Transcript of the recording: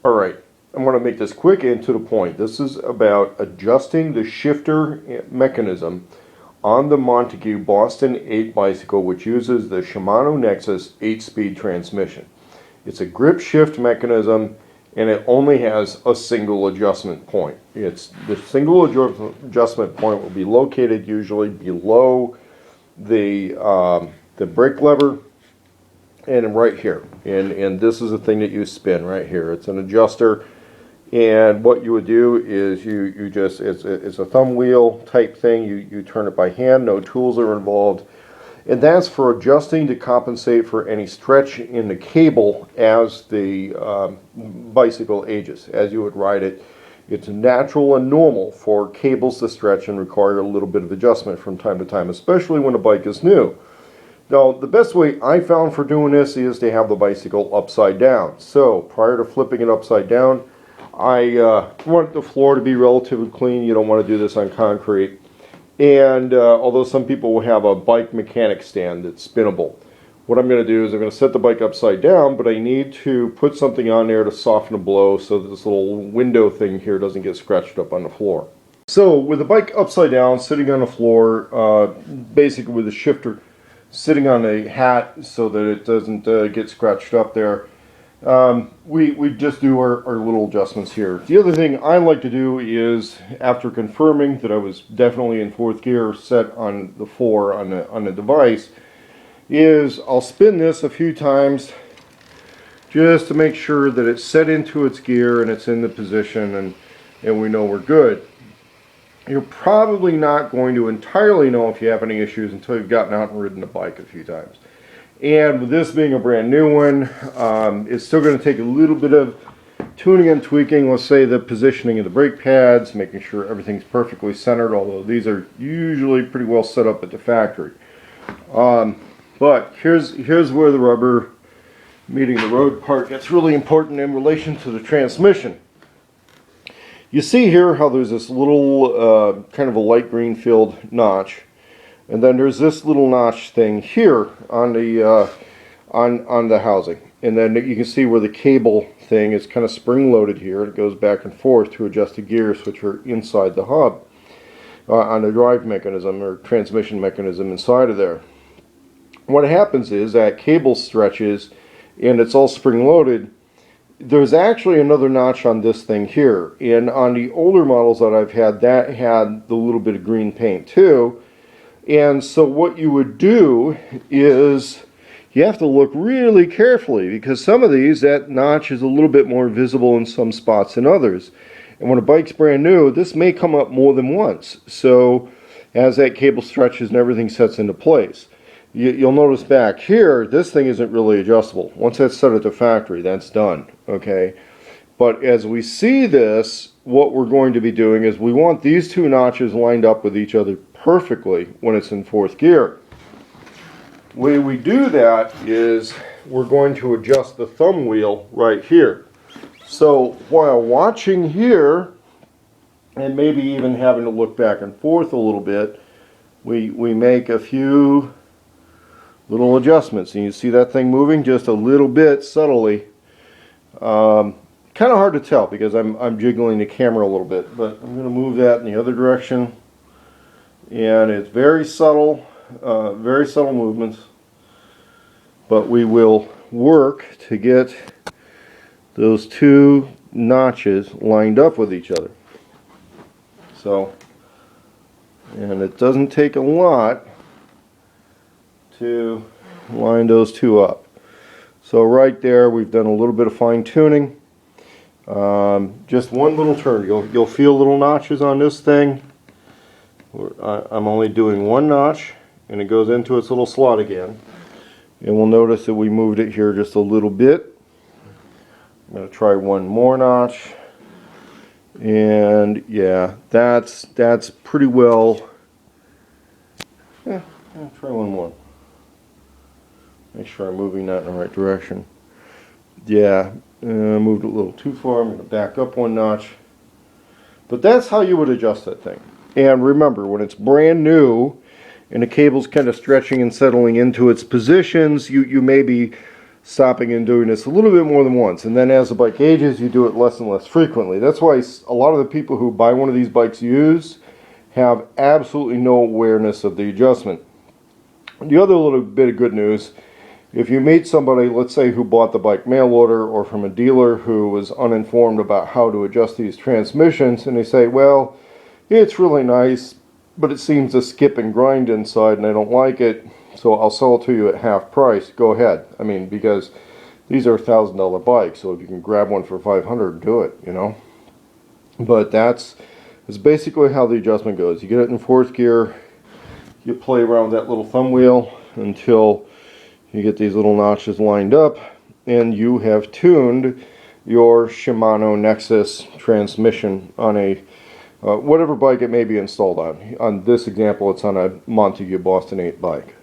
Alright, I'm going to make this quick and to the point. This is about adjusting the shifter mechanism on the Montague Boston 8 bicycle, which uses the Shimano Nexus 8-speed transmission. It's a grip shift mechanism, and it only has a single adjustment point. The single adjustment point will be located usually below the brake lever and right here. And this is the thing that you spin right here. It's an adjuster. And what you would do is you just, it's a thumb wheel type thing. You turn it by hand, no tools are involved. And that's for adjusting to compensate for any stretch in the cable as the bicycle ages. As you would ride it, it's natural and normal for cables to stretch and require a little bit of adjustment from time to time, especially when a bike is new. Now, the best way I found for doing this is to have the bicycle upside down. So, prior to flipping it upside down, I want the floor to be relatively clean. You don't want to do this on concrete. And although some people will have a bike mechanic stand that's spinnable, what I'm going to do is I'm going to set the bike upside down, but I need to put something on there to soften the blow so that this little window thing here doesn't get scratched up on the floor. So with the bike upside down, sitting on the floor, basically with the shifter sitting on a hat so that it doesn't get scratched up there, we just do our little adjustments here. The other thing I like to do is, after confirming that I was definitely in fourth gear set on the 4 on the device, is I'll spin this a few times just to make sure that it's set into its gear and it's in the position and we know we're good. You're probably not going to entirely know if you have any issues until you've gotten out and ridden the bike a few times. And with this being a brand new one, it's still going to take a little bit of tuning and tweaking. Let's say the positioning of the brake pads, making sure everything's perfectly centered, although these are usually pretty well set up at the factory. But here's where the rubber meeting the road part gets really important in relation to the transmission. You see here how there's this little kind of a light green filled notch, and then there's this little notch thing here on the housing, and then you can see where the cable thing is kind of spring loaded here. It goes back and forth to adjust the gears, which are inside the hub on the drive mechanism or transmission mechanism inside of there. What happens is that cable stretches and it's all spring loaded. There's actually another notch on this thing here, and on the older models that I've had, that had the little bit of green paint too. And so what you would do is you have to look really carefully, because some of these, that notch is a little bit more visible in some spots than others. And when a bike's brand new, this may come up more than once. So as that cable stretches and everything sets into place, you'll notice back here, this thing isn't really adjustable. Once that's set at the factory, that's done, okay? But as we see this, what we're going to be doing is we want these two notches lined up with each other perfectly when it's in fourth gear. The way we do that is we're going to adjust the thumb wheel right here. So while watching here, and maybe even having to look back and forth a little bit, we make a few little adjustments, and you see that thing moving just a little bit subtly. Kind of hard to tell because I'm jiggling the camera a little bit, but I'm going to move that in the other direction, and it's very subtle movements, but we will work to get those two notches lined up with each other. So, and it doesn't take a lot to line those two up. So right there we've done a little bit of fine tuning. Just one little turn. You'll feel little notches on this thing. I'm only doing one notch and it goes into its little slot again. And we'll notice that we moved it here just a little bit. I'm going to try one more notch. And yeah, that's pretty well. Yeah, I'll try one more. Make sure I'm moving that in the right direction. Yeah, moved a little too far. I'm going to back up one notch. But that's how you would adjust that thing. And remember, when it's brand new and the cable's kind of stretching and settling into its positions, you may be stopping and doing this a little bit more than once. And then as the bike ages, you do it less and less frequently. That's why a lot of the people who buy one of these bikes used have absolutely no awareness of the adjustment. The other little bit of good news, if you meet somebody, let's say, who bought the bike mail order or from a dealer who was uninformed about how to adjust these transmissions, and they say, well, it's really nice, but it seems to skip and grind inside and I don't like it, so I'll sell it to you at half price. Go ahead. I mean, because these are $1,000 bikes, so if you can grab one for $500, do it, you know. But that's basically how the adjustment goes. You get it in fourth gear, you play around with that little thumb wheel until you get these little notches lined up, and you have tuned your Shimano Nexus transmission on a whatever bike it may be installed on. On this example, it's on a Montague Boston 8 bike.